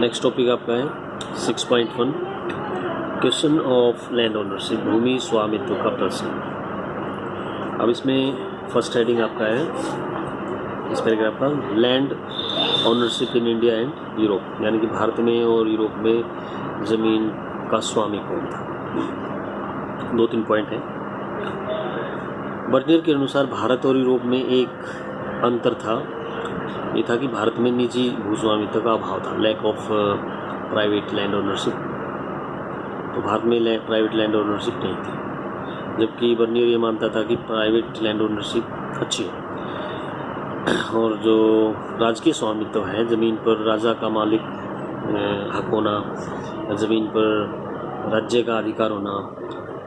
Next topic आपका है 6.1 question of land ownership, भूमि स्वामित्व का प्रश्न। अब इसमें फर्स्ट हेडिंग आपका है इस पैराग्राफ का, land ownership in India and Europe, यानी कि भारत में और यूरोप में ज़मीन का स्वामी कौन था। 2-3 पॉइंट हैं। बर्नियर के अनुसार भारत और यूरोप में एक अंतर था, ये था कि भारत में निजी भूस्वामित्व का अभाव था, lack of private land ownership. तो भारत में प्राइवेट लैंड ओनरशिप नहीं थी, जबकि बर्नियर ये मानता था कि प्राइवेट लैंड ओनरशिप अच्छी है। और जो राजकीय स्वामित्व है, ज़मीन पर राजा का मालिक हक होना, ज़मीन पर राज्य का अधिकार होना,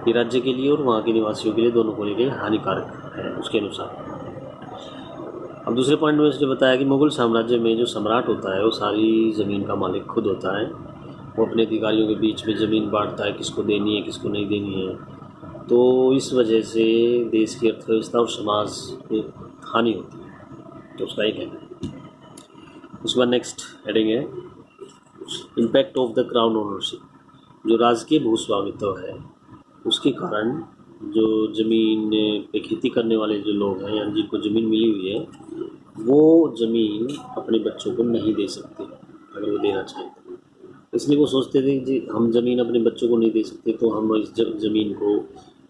ये राज्य के लिए और वहाँ के निवासियों के लिए दोनों को लेकर हानिकारक है उसके अनुसार। अब दूसरे पॉइंट में उसने बताया कि मुगल साम्राज्य में जो सम्राट होता है वो सारी ज़मीन का मालिक खुद होता है, वो अपने अधिकारियों के बीच में ज़मीन बांटता है, किसको देनी है किसको नहीं देनी है। तो इस वजह से देश की अर्थव्यवस्था और समाज में हानि होती है, तो उसका एक है। उसके बाद नेक्स्ट हेडिंग है impact of the crown ownership. जो राजकीय भूस्वामित्व है उसके कारण जो ज़मीन पे खेती करने वाले जो लोग हैं, यानी जिनको ज़मीन मिली हुई है, वो ज़मीन अपने बच्चों को नहीं दे सकते अगर वो देना चाहें। इसलिए वो सोचते थे कि हम ज़मीन अपने बच्चों को नहीं दे सकते तो हम इस ज़मीन को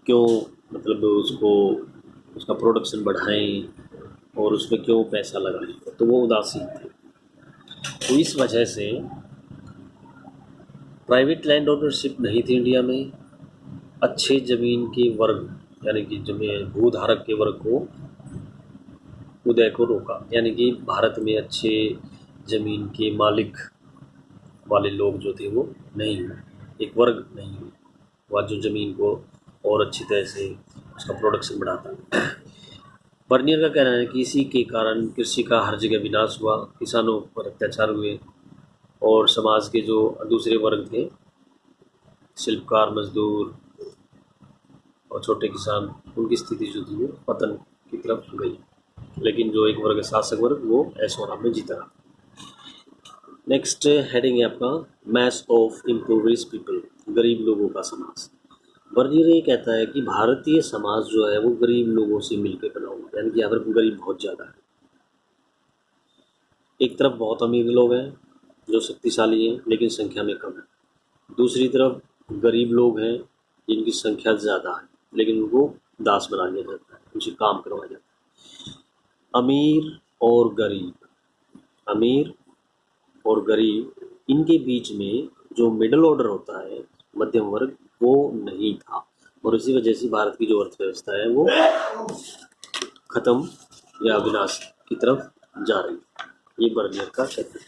क्यों, मतलब उसका प्रोडक्शन बढ़ाएं और उसमें क्यों पैसा लगाएं, तो वो उदासीन थे। तो इस वजह से प्राइवेट लैंड ओनरशिप नहीं थी इंडिया में। अच्छे ज़मीन के वर्ग, यानी कि जमीन भूधारक के वर्ग को उदय को रोका, यानी कि भारत में अच्छे ज़मीन के मालिक वाले लोग जो थे वो नहीं हुए, एक वर्ग नहीं हुए वह जो ज़मीन को और अच्छी तरह से उसका प्रोडक्शन बढ़ाता। बर्नियर का कहना है कि इसी के कारण कृषि का हर जगह विनाश हुआ, किसानों पर अत्याचार हुए और समाज के जो दूसरे वर्ग थे, शिल्पकार, मजदूर और छोटे किसान, उनकी स्थिति जो थी वो पतन की तरफ गई। लेकिन जो एक वर्ग शासक वर्ग वो ऐश्वर्य में जीता रहा। नेक्स्ट हेडिंग है आपका मैस ऑफ इम्पोवरिश्ड पीपल, गरीब लोगों का समाज। बर्नियर ये कहता है कि भारतीय समाज जो है वो गरीब लोगों से मिलकर बना हुआ है, यानी कि यहाँ पर गरीब बहुत ज़्यादा है। एक तरफ बहुत अमीर लोग हैं जो शक्तिशाली हैं लेकिन संख्या में कम है, दूसरी तरफ गरीब लोग हैं जिनकी संख्या ज़्यादा है लेकिन उनको दास बना दिया जाता है, उनसे काम करवाया जाता है। अमीर और गरीब इनके बीच में जो मिडिल ऑर्डर होता है, मध्यम वर्ग, वो नहीं था और इसी वजह से भारत की जो अर्थव्यवस्था है वो खत्म या विनाश की तरफ जा रही है। ये बर्नियर का कहना है।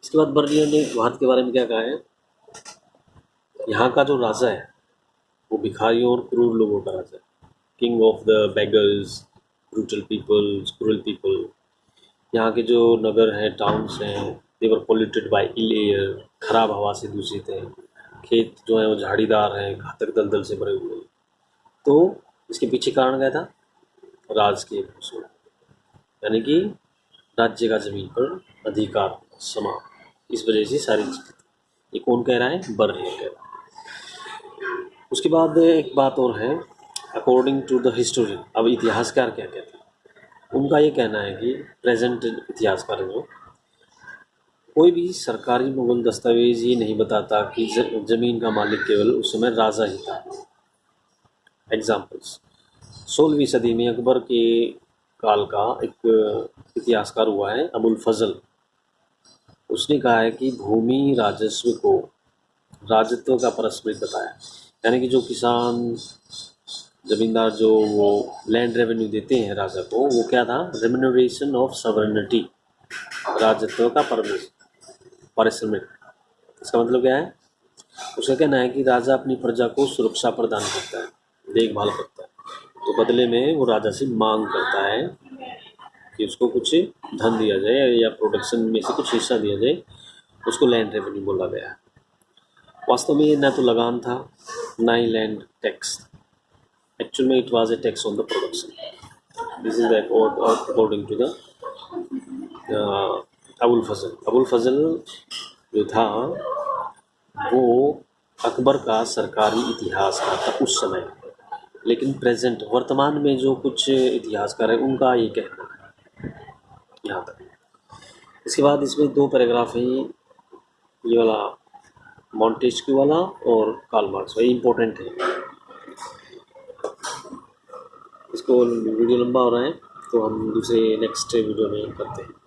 इसके बाद बर्नियर ने भारत के बारे में क्या कहा है, यहाँ का जो राजा है वो भिखारियों और क्रूर लोगों का राजा है, king of the beggars, brutal people, crural people. यहाँ के जो नगर हैं, टाउन्स हैं, दे वर पोल्यूटेड बाय इल एयर, खराब हवा से दूषित है, खेत जो है वो झाड़ीदार हैं, घातक दलदल से भरे हुए हैं। तो इसके पीछे कारण क्या था, राज के भूसुड़, यानी कि राज्य का जमीन पर अधिकार समा, इस वजह से सारी चीज़ें। ये कौन कह रहा है, बर्नियर कह रहा है। उसके बाद एक बात और है, अकॉर्डिंग टू द हिस्टोरियन। अब इतिहासकार क्या कहते हैं, उनका ये कहना है कि प्रेजेंट इतिहासकार जो, कोई भी सरकारी मुगल दस्तावेज ये नहीं बताता कि ज़मीन का मालिक केवल उस समय राजा ही था। एग्जाम्पल्स, 16वीं सदी में अकबर के काल का एक इतिहासकार हुआ है अबुल फजल। उसने कहा है कि भूमि राजस्व को राजत्व का परस्पर बताया, यानी कि जो किसान ज़मींदार जो वो लैंड रेवेन्यू देते हैं राजा को, वो क्या था, रेम्यूनरेशन ऑफ सवर्निटी, राजत्व का पारिश्रमिक। इसका मतलब क्या है, उसका कहना है कि राजा अपनी प्रजा को सुरक्षा प्रदान करता है, देखभाल करता है, तो बदले में वो राजा से मांग करता है कि उसको कुछ धन दिया जाए या प्रोडक्शन में से कुछ हिस्सा दिया जाए, उसको लैंड रेवेन्यू बोला गया है। वास्तव में ये ना तो लगान था ना ही लैंड टैक्स, एक्चुअल में it was a tax on the production. This is according to the Abul Fazl जो था वो अकबर का सरकारी इतिहासकार था उस समय, लेकिन प्रेजेंट वर्तमान में जो कुछ इतिहासकार है उनका ये कहना है यहाँ तक। इसके बाद इसमें 2 पैराग्राफ हैं, ये वाला मॉन्टेस्क्यू वाला और कार्ल मार्क्स, वही इम्पोर्टेंट है। इसको वीडियो लंबा हो रहा है तो हम दूसरे नेक्स्ट वीडियो में करते हैं।